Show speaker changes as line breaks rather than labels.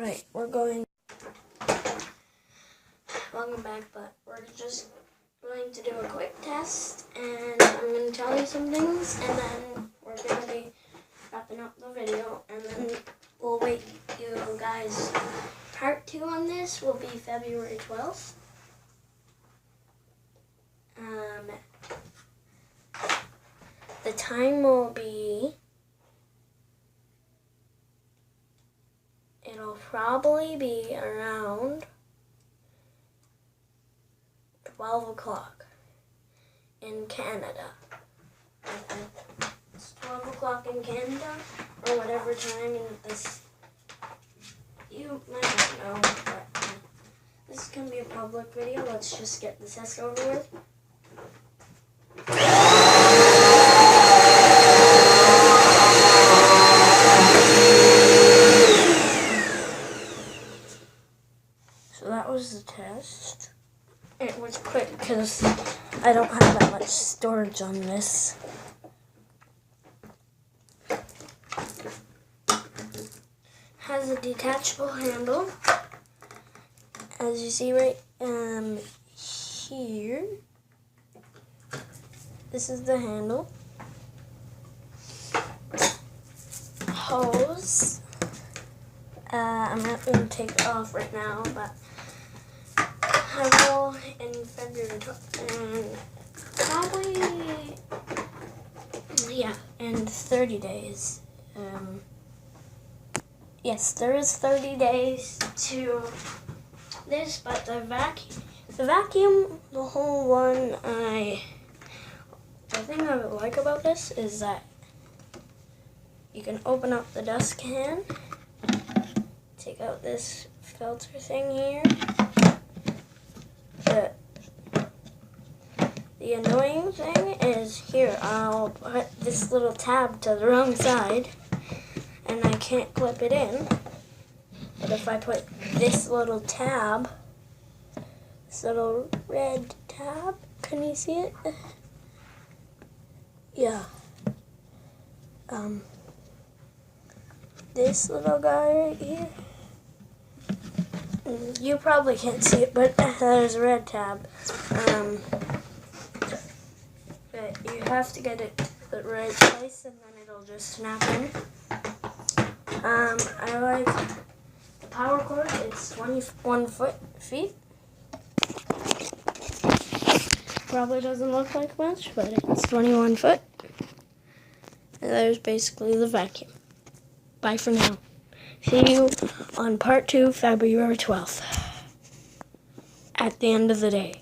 Right, welcome back, but we're just going to do a quick test, and I'm going to tell you some things, and then we're going to be wrapping up the video, and then we'll wait you guys. Part 2 on this will be February 12th. The time will be, it'll probably be around 12 o'clock in Canada. It's 12 o'clock in Canada, or whatever time in this, you might not know, but this is going to be a public video. Let's just get the test over with. So that was the test. It was quick because I don't have that much storage on this. Has a detachable handle, as you see right here. This is the handle. Hose. I'm not going to take it off right now, but I will in February, and probably, yeah, in 30 days. Yes, there is 30 days to this, but the vacuum, the whole one, the thing I would like about this is that you can open up the dust can, take out this filter thing here. The annoying thing is here, I'll put this little tab to the wrong side and I can't clip it in. But if I put this little tab, this little red tab, can you see it? Yeah. This little guy right here. You probably can't see it, but there's a red tab. But you have to get it to the right place, and then it'll just snap in. I like the power cord. It's 21 feet. Probably doesn't look like much, but it's 21 foot. And there's basically the vacuum. Bye for now. See you on part 2, February 12th, at the end of the day.